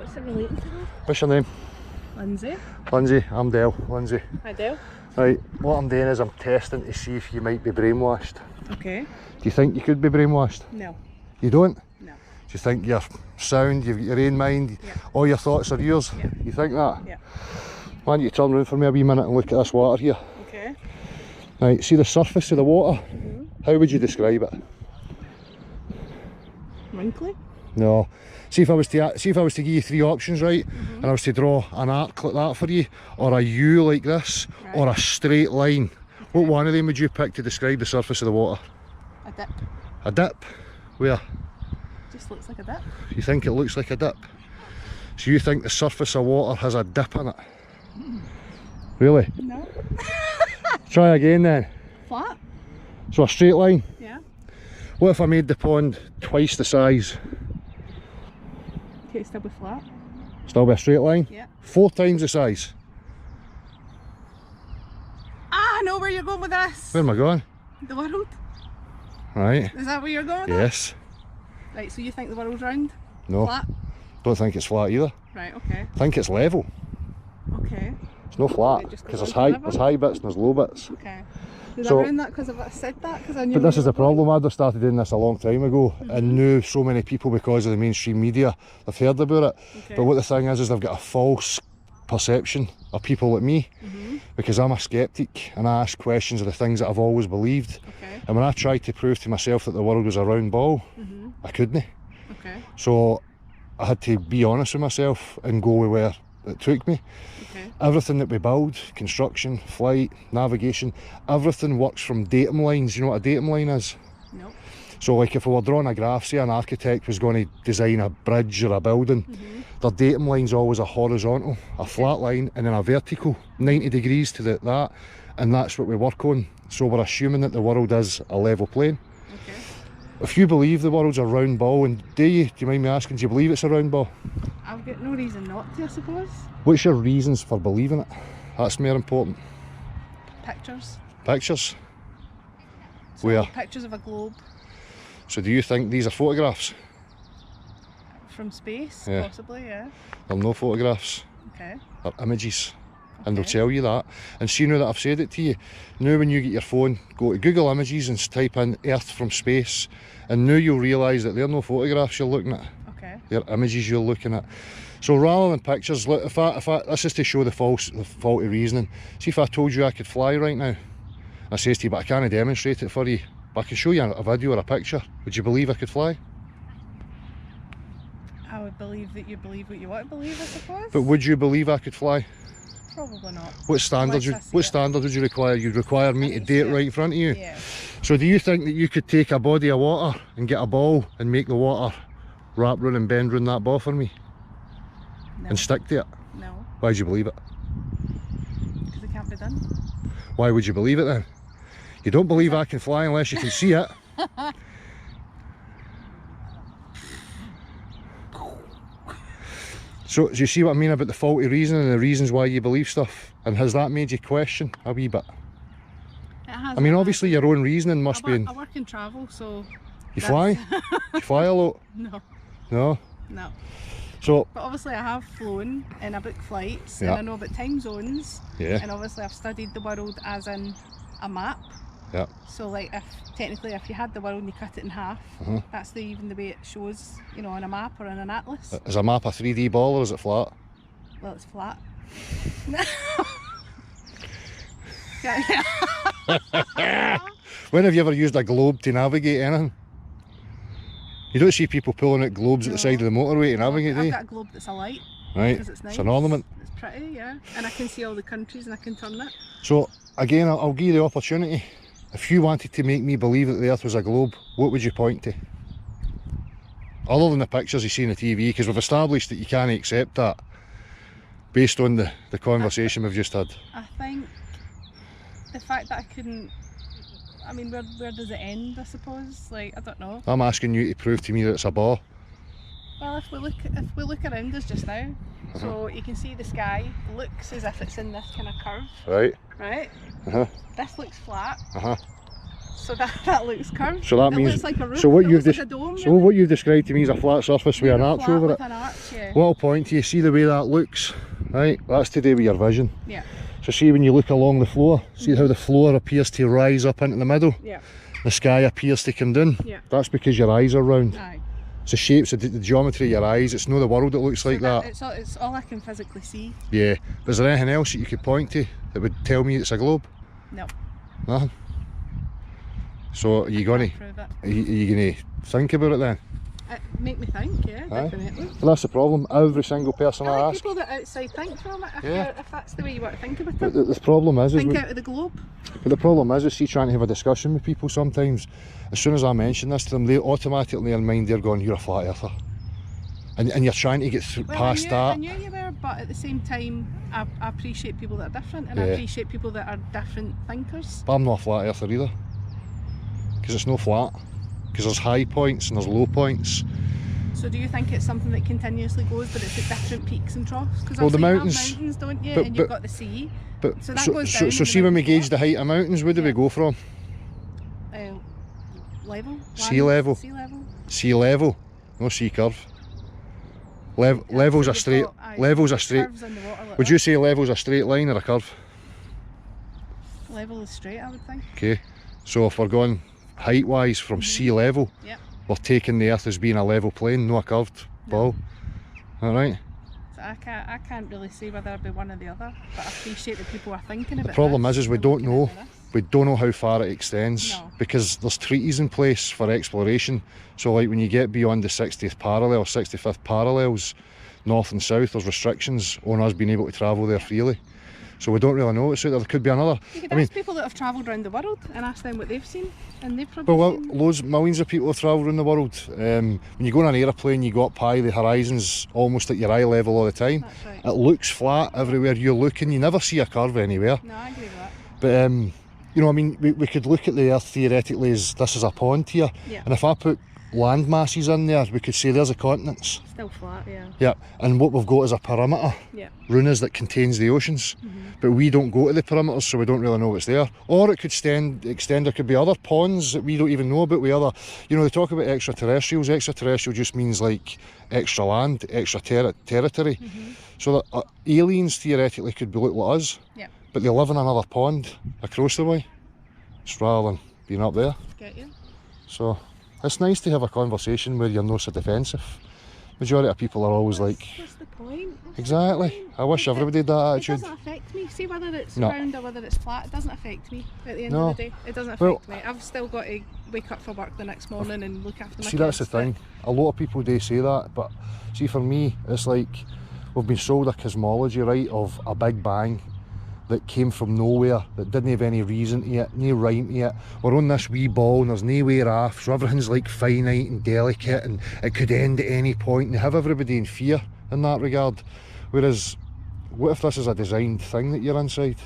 What's it relating to? What's your name? Lindsay. Lindsay, I'm Dale. Lindsay. Hi Dale. Right, what I'm doing is I'm testing to see if you might be brainwashed. Okay. Do you think you could be brainwashed? No. You don't? No. Do you think you're sound, you've got your own mind, Yeah. all your thoughts are yours? Yeah. You think that? Yeah. Why don't you turn around for me a wee minute and look at this water here? Okay. Right, see the surface of the water? How would you describe it? Wrinkly? No. See if I was to give you three options, right? And I was to draw an arc like that for you, or a U like this, Right. or a straight line. What one of them would you pick to describe the surface of the water? A dip. A dip? Where? Just looks like a dip. You think it looks like a dip? So you think the surface of water has a dip in it? Really? No. Try again then. Flat? So a straight line? Yeah. What if I made the pond twice the size? Okay, still be flat. Still be a straight line? Yeah. 4 times the size. Ah, I know where you're going with this. Where am I going? The world. Right. Is that where you're going with Yes. that? Right, so you think the world's round? No. Flat? Don't think it's flat either. Right, okay. I think it's level. Okay. It's no flat. It just Because goes there's on high bits and there's low bits. Okay. Did So- I ruin that because I said that? Because I knew But where this you is the were going? problem. I'd have started doing this a long time ago and knew so many people because of the mainstream media. They've heard about it. Okay. But what the thing is they've got a false perception of people like me because I'm a skeptic and I ask questions of the things that I've always believed. Okay. And when I tried to prove to myself that the world was a round ball, I couldn't. Okay. So I had to be honest with myself and go with where it took me. Okay. Everything that we build, construction, flight, navigation, everything works from datum lines. You know what a datum line is? No. So like if we were drawing a graph, say an architect was going to design a bridge or a building, their datum line's always a horizontal, a flat line and then a vertical, 90 degrees to that, and that's what we work on. So we're assuming that the world is a level plane. Okay. If you believe the world's a round ball, and do you mind me asking, do you believe it's a round ball? I've got no reason not to, I suppose. What's your reasons for believing it? That's more important. Pictures. Pictures? So Where? Pictures of a globe So do you think these are photographs? from space, Yeah. possibly, yeah. They're no photographs, Okay. they're images. And they'll Okay. tell you that. And see now that I've said it to you, now when you get your phone, go to Google Images and type in Earth from space, and now you'll realise that they're no photographs you're looking at, Okay. they're images you're looking at. So rather than pictures, look, if I this is to show the faulty reasoning. See if I told you I could fly right now, I says to you, but I can't demonstrate it for you, but I can show you a video or a picture, would you believe I could fly? I would believe that you believe what you want to believe, I suppose. But would you believe I could fly? Probably not. What standard Unless I see what it. standard would you require? You'd require me to need to do see it it. right in front of you. Yeah. So do you think that you could take a body of water and get a ball and make the water wrap round and bend round that ball for me No. and stick to it? No. Why do you believe it? Because it can't be done. Why would you believe it then? You don't believe I can fly unless you can see it. So do you see what I mean about the faulty reasoning and the reasons why you believe stuff? And has that made you question a wee bit? It has. I mean, obviously your own reasoning must be. I work in travel, so. You fly? You fly a lot? No. No? No. So, But obviously I have flown and I book flights Yeah. and I know about time zones. yeah, And obviously I've studied the world as in a map. yeah. So like if you had the world and you cut it in half, that's even the way it shows, you know, on a map or on an atlas. Is a map a 3D ball or is it flat? Well, it's flat. When have you ever used a globe to navigate anything? You don't see people pulling out globes at the side of the motorway to navigate, do I've you? got a globe that's a light. Right, Because it's nice. it's an ornament. It's pretty, yeah. And I can see all the countries and I can turn it. So again, I'll give you the opportunity. If you wanted to make me believe that the earth was a globe, what would you point to? Other than the pictures you see on the TV, because we've established that you can't accept that based on the conversation we've just had. I think the fact that I couldn't, I mean, where does it end, I suppose? Like, I don't know. I'm asking you to prove to me that it's a ball. Well, if we look around us just now, so you can see the sky looks as if it's in this kind of curve, Right? right? Uh-huh. This looks flat. Uh-huh. So that looks curved. So that it means looks like a roof. so what it you've looks like a dome, so what you've described to me is a flat surface with an arch flat over with it. an arch, yeah. What I'll point to you, see the way that looks, right? That's to do with your vision. Yeah. So see when you look along the floor, see how the floor appears to rise up into the middle? Yeah. The sky appears to come down? Yeah. That's because your eyes are round. Aye. It's the shapes, the geometry of your eyes, it's not the world that looks like that. It's all I can physically see. Yeah. But is there anything else that you could point to that would tell me it's a globe? No. Nothing? So are you going Prove it. are you going to think about it then? It make me think, yeah, Aye. definitely. Well, that's the problem. Every single person I I like ask. people that outside think from it, Yeah. if that's the way you want to think about But it. the problem is Think out of the globe. but the problem is see, trying to have a discussion with people sometimes, as soon as I mention this to them, they automatically in their mind they're going, you're a flat earther. And you're trying to get past I that. knew you were, but at the same time, I appreciate people that are different, and I Yeah. appreciate people that are different thinkers. But I'm not a flat earther either. Because it's no flat. Because there's high points and there's low points. So do you think it's something that continuously goes, but it's at different peaks and troughs? Because Well, the you have mountains- mountains, don't you? but- And you've but- got the sea. But So that goes down so and see the when we mountains go gauge the height of mountains, where do we Yeah. go from? Level? Sea level. Sea level? Sea level, no sea curve. Levels So a you've straight. got, aye, Levels a straight. curves in the water like Would that. you say levels a straight line or a curve? Level is straight, I would think. Okay. So if we're going height wise from sea level, Yep. we're taking the earth as being a level plane, not a curved ball. Alright? So I can't really say whether I'd be one or the other, but I appreciate that people are thinking about The problem this, is we they're don't looking know. into this. We don't know how far it extends No. because there's treaties in place for exploration. So like when you get beyond the 60th parallel, 65th parallels, north and south, there's restrictions on us being able to travel there freely. So we don't really know what's out there. There could be another. You could I mean, ask people that have travelled around the world and ask them what they've seen, and they've probably well, seen... loads, millions of people have travelled around the world. When you go on an aeroplane, you go up high, the horizon's almost at your eye level all the time. That's right. It looks flat everywhere you're looking. You never see a curve anywhere. No, I agree with that. But you know, I mean, we could look at the Earth theoretically as this is a pond here, Yeah. and if I put land masses in there, we could say there's the continents. Still flat, yeah. Yeah, and what we've got is a perimeter, Yeah. runas that contains the oceans, but we don't go to the perimeters, so we don't really know what's there. Or it could extend. There could be other ponds that we don't even know about. With other, you know, they talk about extraterrestrials. Extraterrestrial just means like extra land, extra territory. So that aliens theoretically could be like us. Yeah. But they live in another pond across the way, just rather than being up there. Get you? So it's nice to have a conversation where you're not so defensive. Majority of people are always like, What's the point? What's the exactly. point? I wish everybody had that It attitude. doesn't affect me. See whether it's No. round or whether it's flat, it doesn't affect me at the end No. of the day. It doesn't affect Well- me. I've still got to wake up for work the next morning and look after my See, that's the kids, but- thing. A lot of people do say that, but see, for me, it's like we've been sold a cosmology, right, of a big bang that came from nowhere, that didn't have any reason to it, no rhyme to it. We're on this wee ball and there's no way off, so everything's like finite and delicate and it could end at any point, and they have everybody in fear in that regard. Whereas, what if this is a designed thing that you're inside?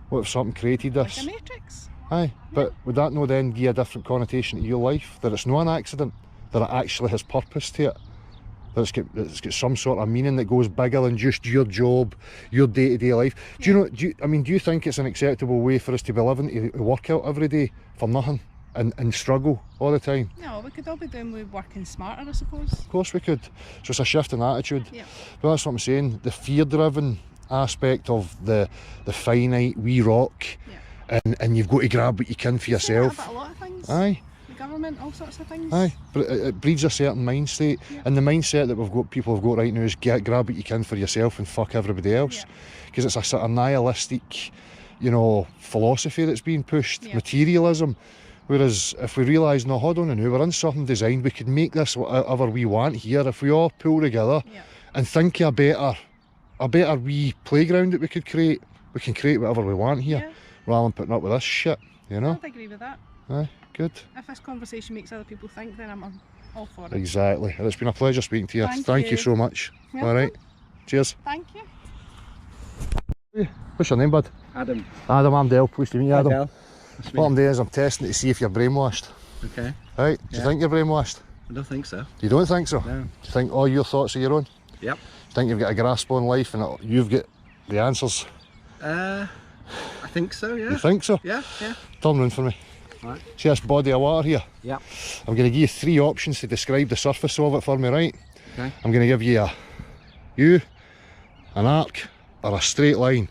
What if something created Like this? a matrix. Aye, but would that not then give a different connotation to your life? That it's not an accident, that it actually has purpose to it? That it's got some sort of meaning that goes bigger than just your job, your day-to-day life. Do you know, do you think it's an acceptable way for us to be living, to work out every day for nothing and struggle all the time? No, we could all be doing with working smarter, I suppose. Of course we could. So it's a shift in attitude. Yeah. But that's what I'm saying, the fear-driven aspect of the finite wee rock, and you've got to grab what you can for You say that yourself. about a lot of things. Aye. The government, all sorts of things. Aye, but it breeds a certain mind state, and the mindset that people have got right now is grab what you can for yourself and fuck everybody else, because it's a sort of nihilistic, you know, philosophy that's being pushed, materialism. Whereas if we realise, no, hold on a minute, we're in something designed, we could make this whatever we want here if we all pull together and think of a better wee playground that we could create. We can create whatever we want here, rather than putting up with this shit, you know? I'd agree with that. Aye, good. If this conversation makes other people think, then I'm all for it. Exactly, and it's been a pleasure speaking to you. Thank you you. so much. Welcome. All right, cheers. Thank you. What's your name, bud? Adam. Adam, I'm Dale. Pleased to meet you, Adam. Del. What I'm doing is I'm testing to see if you're brainwashed. Okay. Right? Do you think you're brainwashed? I don't think so. You don't think so? No. Do you think all your thoughts are your own? Yep. Do you think you've got a grasp on life and you've got the answers? I think so, yeah. You think so? Yeah, yeah. Turn round for me. Right. See this body of water here? Yeah. I'm going to give you 3 options to describe the surface of it for me, right? Okay. I'm going to give you a U, an arc, or a straight line.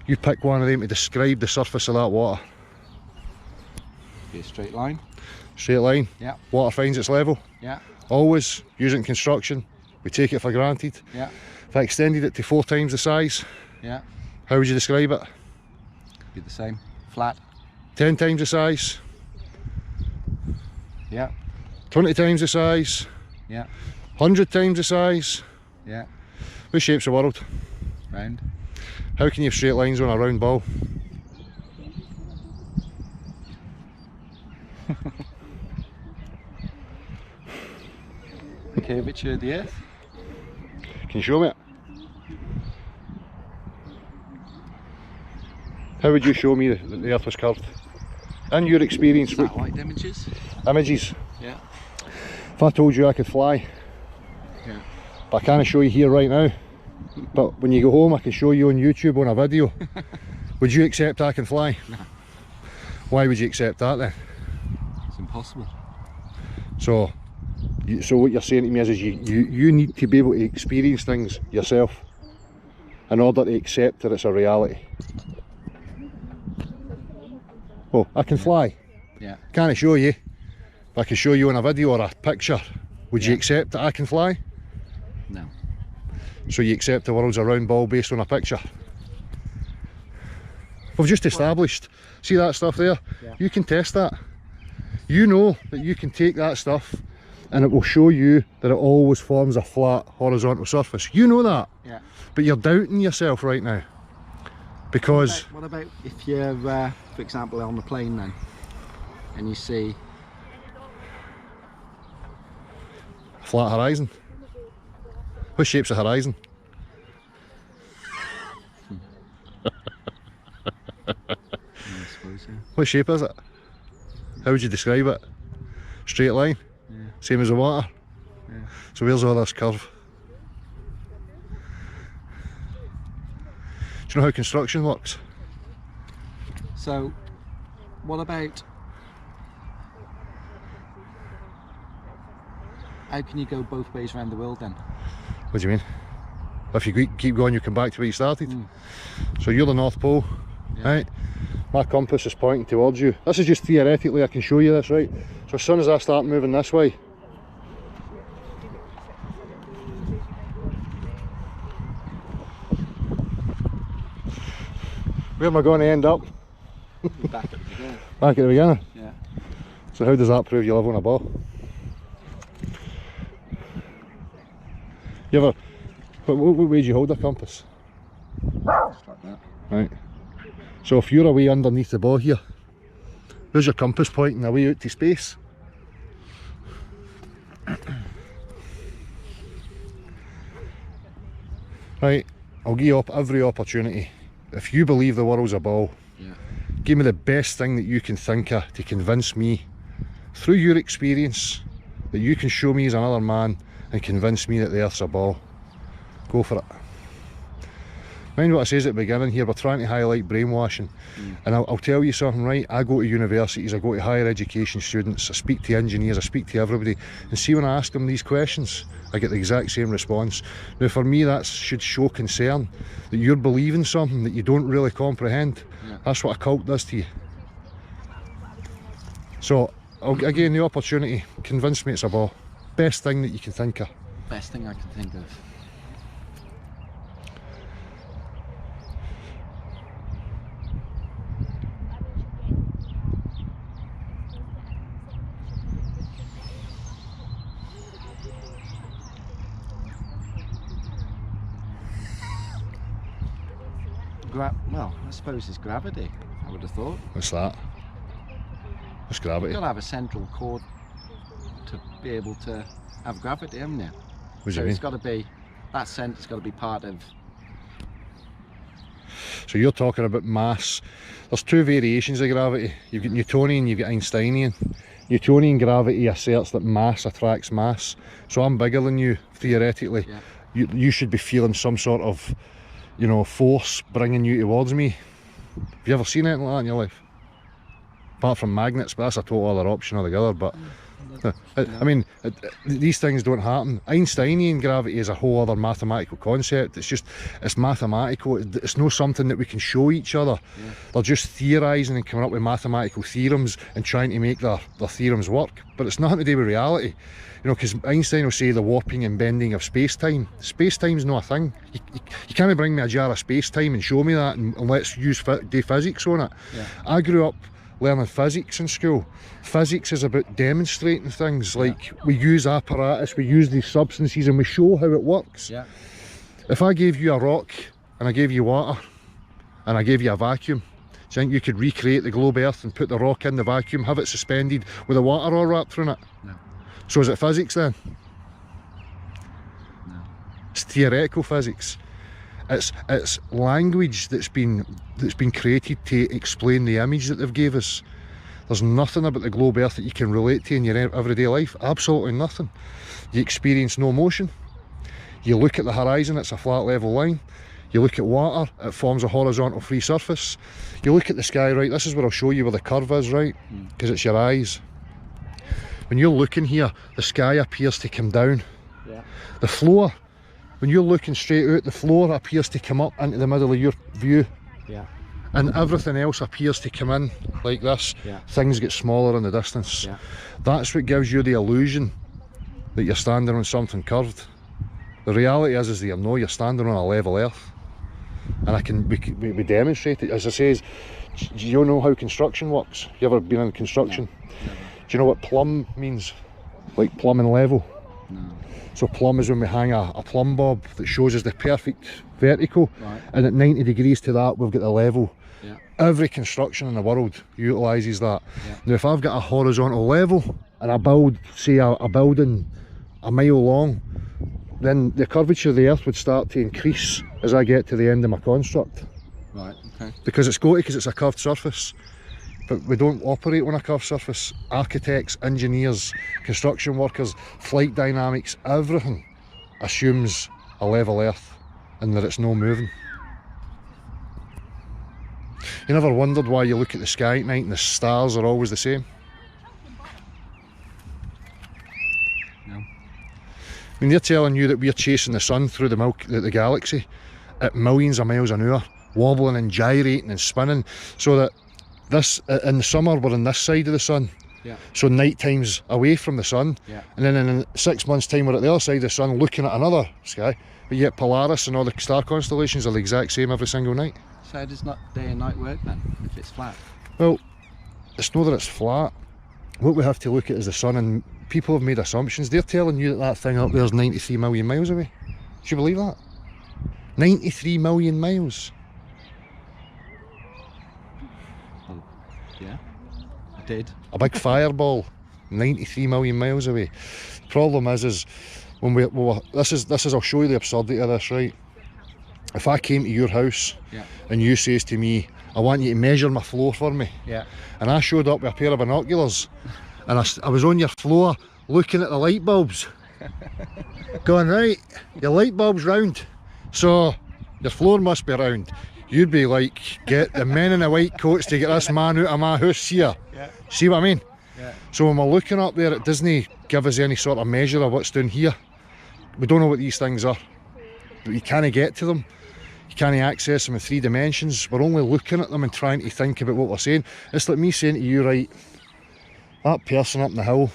You pick one of them to describe the surface of that water. Be a straight line. Straight line. Yeah. Water finds its level. Yeah. Always use it in construction. We take it for granted. Yeah. If I extended it to 4 times the size, Yeah. how would you describe it? Be the same. Flat. 10 times the size, Yeah. 20 times the size, Yeah. 100 times the size. Yeah. What shape's the world? Round. How can you have straight lines on a round ball? The curvature of the earth. Can you show me it? How would you show me that the earth was curved? In your experience with Satellite images. images, Yeah. if I told you I could fly, Yeah. but I can't show you here right now, but when you go home I can show you on YouTube on a video, would you accept I can fly? No. Why would you accept that then? It's impossible. So what you're saying to me is you need to be able to experience things yourself in order to accept that it's a reality. Oh, I can fly. Yeah. Can't show you, but I can show you on a video or a picture. Would you Yeah. accept that I can fly? No. So you accept the world's a round ball based on a picture? We've just established, see that stuff there? Yeah. You can test that. You know that you can take that stuff and it will show you that it always forms a flat horizontal surface. You know that, Yeah. but you're doubting yourself right now. Because What about if you're, for example, on the plane then, and you see flat horizon. What shape's the horizon? I suppose, yeah. What shape is it? How would you describe it? Straight line? Yeah. Same as the water? Yeah. So where's all this curve? Do you know how construction works? So, what about, how can you go both ways around the world then? What do you mean? If you keep going, you come back to where you started. Mm. So you're the North Pole, Yeah. right? My compass is pointing towards you. This is just theoretically, I can show you this, right? So as soon as I start moving this way, where am I going to end up? Back at the beginning. Back at the beginning. Yeah. So how does that prove you live on a ball? You ever, what way do you hold a compass? Just like that. Right. So if you're away underneath the ball here, there's your compass pointing away out to space. Right, I'll give you up every opportunity. If you believe the world's a ball, Yeah. give me the best thing that you can think of to convince me, through your experience, that you can show me as another man and convince me that the earth's a ball. Go for it. Mind what I says at the beginning here, we're trying to highlight brainwashing. And I'll tell you something, right? I go to universities, I go to higher education students, I speak to engineers, I speak to everybody, and see when I ask them these questions, I get the exact same response. Now for me that should show concern, that you're believing something that you don't really comprehend. Yeah. That's what a cult does to you. So, I'll give you the opportunity, convince me it's a ball. Best thing that you can think of. Best thing I can think of. Well, I suppose it's gravity, I would have thought. What's that? It's gravity. You've got to have a central core to be able to have gravity, haven't you? What do So you mean? it's got to be, that centre's got to be part of. So you're talking about mass. There's two variations of gravity. You've got Newtonian, you've got Einsteinian. Newtonian gravity asserts that mass attracts mass. So I'm bigger than you, theoretically. Yeah. You should be feeling some sort of, you know, force bringing you towards me. Have you ever seen anything like that in your life? apart from magnets, but that's a total other option altogether. But I mean, these things don't happen. Einsteinian gravity is a whole other mathematical concept. It's mathematical. It's not something that we can show each other. They're just theorising and coming up with mathematical theorems and trying to make their theorems work. But it's nothing to do with reality. You know, because Einstein will say the warping and bending of space-time. Space-time's not a thing. You can't bring me a jar of space-time and show me that and let's do physics on it. I grew up learning physics in school. Physics is about demonstrating things, like we use apparatus, we use these substances and we show how it works. If I gave you a rock and I gave you water and I gave you a vacuum, do you think you could recreate the globe Earth and put the rock in the vacuum, have it suspended with the water all wrapped around it? No. So is it physics then? No. It's theoretical physics. It's language that's been created to explain the image that they've gave us. There's nothing about the globe Earth that you can relate to in your everyday life. Absolutely nothing. You experience no motion. You look at the horizon, it's a flat level line. You look at water, it forms a horizontal free surface. You look at the sky, right, this is where I'll show you where the curve is, right, because it's your eyes. When you're looking here, the sky appears to come down. The floor, when you're looking straight out, the floor appears to come up into the middle of your view. And everything else appears to come in like this. Things get smaller in the distance. That's what gives you the illusion that you're standing on something curved. The reality is that you're standing on a level earth. And we demonstrate it. As I say, do you know how construction works? You ever been in construction? No, never. Do you know what plumb means? Like plumb and level? No. So plumb is when we hang a plumb bob that shows us the perfect vertical, and at 90 degrees to that we've got the level. Every construction in the world utilises that. Now if I've got a horizontal level and I build, say a building a mile long, then the curvature of the earth would start to increase as I get to the end of my construct. Because it's a curved surface. But we don't operate on a curved surface. Architects, engineers, construction workers, flight dynamics, everything assumes a level earth and that it's no moving. You never wondered why you look at the sky at night and the stars are always the same? No. I mean, they're telling you that we're chasing the sun through the galaxy at millions of miles an hour, wobbling and gyrating and spinning, so that in the summer we're on this side of the sun, so night time's away from the sun, and then in 6 months time we're at the other side of the sun looking at another sky, but yet Polaris and all the star constellations are the exact same every single night. So how does not day and night work then, if it's flat? Well, it's not that it's flat. What we have to look at is the sun, and people have made assumptions. They're telling you that thing up there is 93 million miles away. Do you believe that? 93 million miles. Yeah, I did. A big fireball, 93 million miles away. The problem is when this is I'll show you the absurdity of this, right? If I came to your house and you says to me, I want you to measure my floor for me, and I showed up with a pair of binoculars and I was on your floor looking at the light bulbs going, right, your light bulb's round, so your floor must be round. You'd be like, get the men in the white coats to get this man out of my house here. See what I mean? So when we're looking up there, it doesn't give us any sort of measure of what's down here. We don't know what these things are, but you can't get to them. You can't access them in 3 dimensions. We're only looking at them and trying to think about what we're saying. It's like me saying to you, right, that person up in the hill,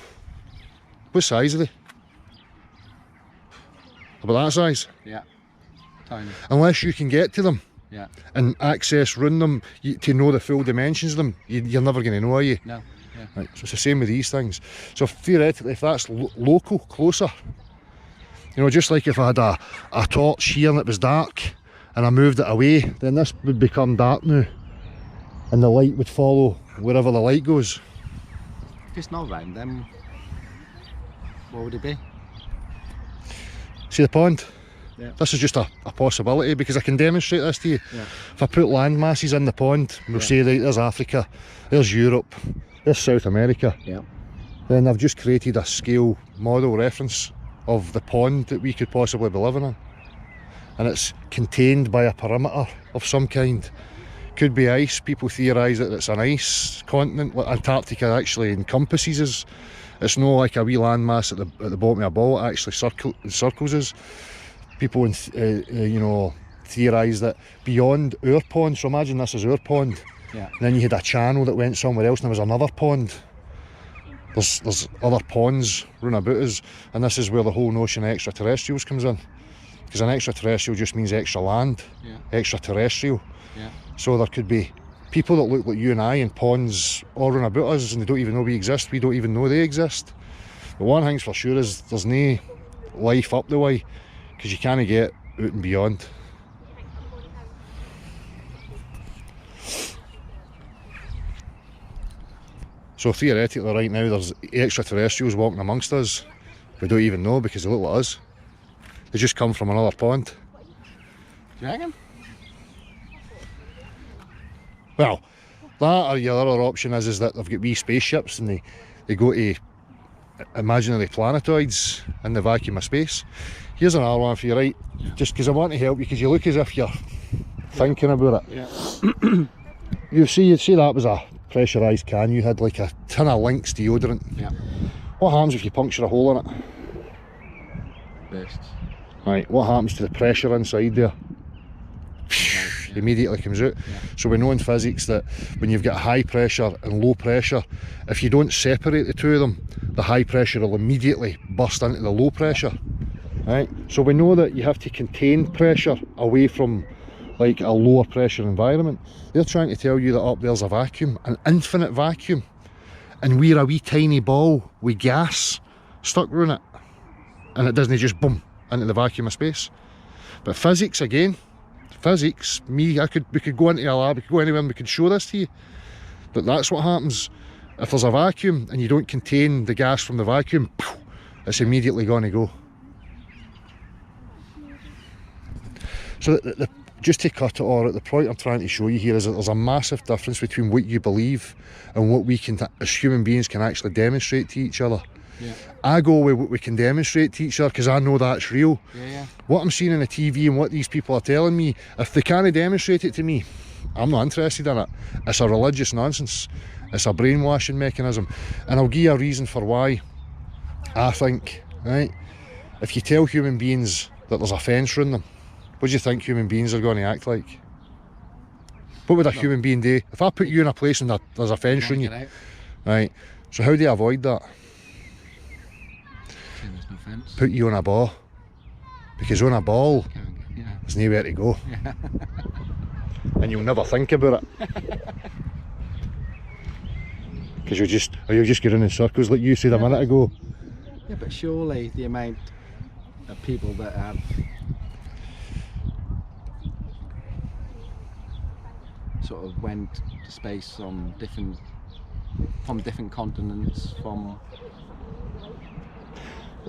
what size are they? About that size? Yeah, tiny. Unless you can get to them and access run them to know the full dimensions of them, you're never going to know, are you? No. Right, so it's the same with these things. So theoretically, if that's local, closer, you know, just like if I had a torch here and it was dark and I moved it away, then this would become dark now and the light would follow wherever the light goes. If it's not round, then what would it be? See the pond? This is just a possibility, because I can demonstrate this to you. If I put land masses in the pond, we'll say, right, there's Africa, there's Europe, there's South America, then I've just created a scale model reference of the pond that we could possibly be living in, and it's contained by a perimeter of some kind, Could be ice. People theorise that it's an ice continent. Like Antarctica actually encompasses us. It's not like a wee landmass at the bottom of a ball. It actually circles us. People, you know, theorise that beyond our pond. So imagine this is our pond. Yeah. And then you had a channel that went somewhere else, and there was another pond. There's other ponds round about us, and this is where the whole notion of extraterrestrials comes in. Because an extraterrestrial just means extra land, extraterrestrial. Yeah. So there could be people that look like you and I in ponds all round about us, and they don't even know we exist. We don't even know they exist. But one thing's for sure is there's no life up the way, because you can't get out and beyond. So theoretically right now there's extraterrestrials walking amongst us. We don't even know because they look like us. They just come from another pond. Do you reckon? Well, that or your other option is that they've got wee spaceships and they go to imaginary planetoids in the vacuum of space. Here's another one for you, right? Just because I want to help you, because you look as if you're thinking about it. Yeah. You see that was a pressurised can you had, like a tin of Lynx deodorant. Yeah. What happens if you puncture a hole in it? Bursts. Right, what happens to the pressure inside there? Immediately comes out. Yeah. So we know in physics that when you've got high pressure and low pressure, if you don't separate the two of them, the high pressure will immediately burst into the low pressure. Right? So we know that you have to contain pressure away from like a lower pressure environment. They're trying to tell you that up there's a vacuum, an infinite vacuum, and we're a wee tiny ball with gas stuck around it, and it doesn't just boom into the vacuum of space. But physics again, physics, we could go into a lab, we could go anywhere and we could show this to you, that that's what happens. If there's a vacuum and you don't contain the gas from the vacuum, it's immediately going to go. So just to cut it all, the point I'm trying to show you here is that there's a massive difference between what you believe and what we can, as human beings, can actually demonstrate to each other. Yeah. I go with what we can demonstrate to each other because I know that's real. Yeah. What I'm seeing on the TV and what these people are telling me, if they can't demonstrate it to me, I'm not interested in it. It's a religious nonsense. It's a brainwashing mechanism. And I'll give you a reason for why. I think, right, if you tell human beings that there's a fence around them, what do you think human beings are going to act like? What would a human being do? If I put you in a place and there's a fence around you, right, so how do you avoid that? There's no fence. Put you on a ball. Because on a ball, Yeah. there's nowhere to go. Yeah. And you'll never think about it. Because you'll just get in circles like you said a minute ago. Yeah, but surely the amount of people that have sort of went to space from different continents, from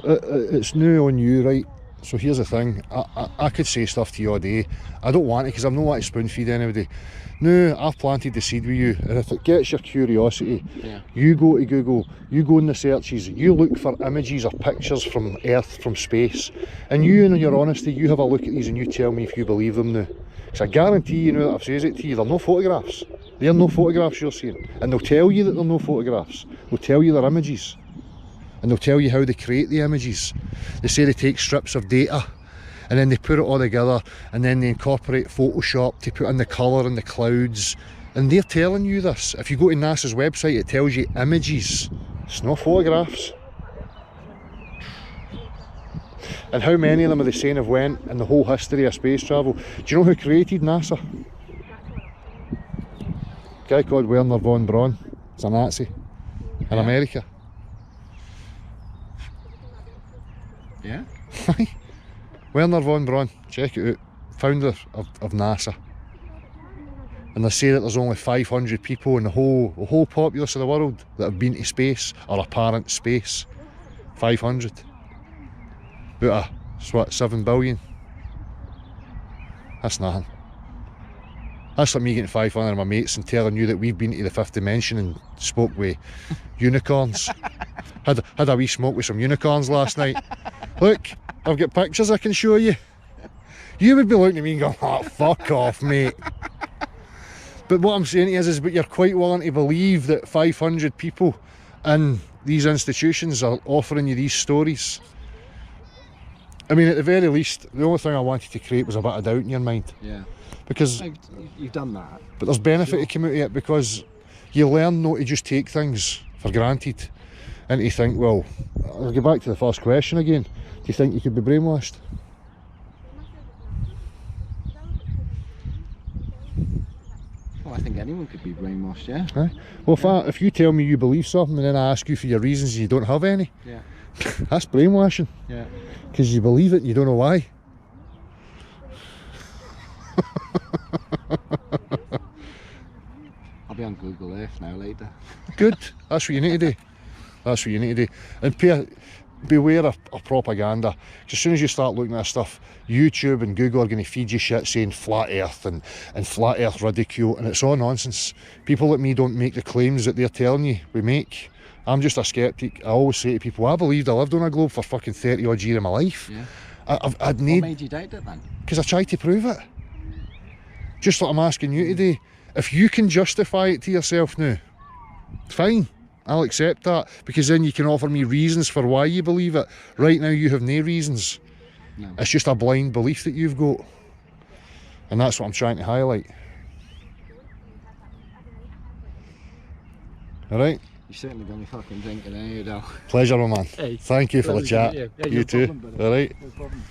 it's new on you, right? So here's the thing, I could say stuff to you all day. I don't want to, because I'm not wanting to spoon feed anybody. No, I've planted the seed with you, and if it gets your curiosity, you go to Google, you go in the searches, you look for images or pictures from Earth, from space, and you, in your honesty, you have a look at these and you tell me if you believe them now. Because I guarantee you now that I've said it to you, they're no photographs. They're no photographs you're seeing. And they'll tell you that they're no photographs. They'll tell you they're images. And they'll tell you how they create the images. They say they take strips of data and then they put it all together, and then they incorporate Photoshop to put in the colour and the clouds, and they're telling you this. If you go to NASA's website, it tells you images. It's not photographs. And how many of them are they saying have went in the whole history of space travel? Do you know who created NASA? A guy called Werner von Braun. He's a Nazi in America. Yeah. Werner von Braun, check it out, founder of NASA. And they say that there's only 500 people in the whole populace of the world that have been to space, or apparent space. 500. About what, 7 billion? That's nothing. That's like me getting 500 of my mates and telling you that we've been to the 5th dimension and spoke with unicorns. Had a wee smoke with some unicorns last night. Look, I've got pictures I can show you. You would be looking at me and going, oh, fuck off, mate. But what I'm saying is but you're quite willing to believe that 500 people in these institutions are offering you these stories. I mean, at the very least, the only thing I wanted to create was a bit of doubt in your mind. Yeah. Because You've done that. but there's benefit Sure. to come out of it, because you learn not to just take things for granted and to think, well, I'll go back to the first question again. Do you think you could be brainwashed? Well, I think anyone could be brainwashed, yeah. Aye. Well, if you tell me you believe something and then I ask you for your reasons and you don't have any, Yeah. that's brainwashing. Yeah. Because you believe it and you don't know why. I'll be on Google Earth now later. Good. That's what you need to do. That's what you need to do. And beware of propaganda. 'Cause as soon as you start looking at stuff, YouTube and Google are going to feed you shit saying flat earth and flat earth ridicule, and it's all nonsense. People like me don't make the claims that they're telling you we make. I'm just a skeptic. I always say to people, I believed I lived on a globe for fucking 30 odd years of my life. Yeah. I'd What need, made you doubt it then? because I tried to prove it. Just like I'm asking you today. If you can justify it to yourself now, fine, I'll accept that, because then you can offer me reasons for why you believe it. Right now you have no reasons. No. It's just a blind belief that you've got. And that's what I'm trying to highlight. Alright? You certainly got me fucking drinking, eh, you know. Pleasure, my man. Hey, Thank you for the pleasure to chat. meet you. Yeah, You no too. problem, buddy. Alright? No problem.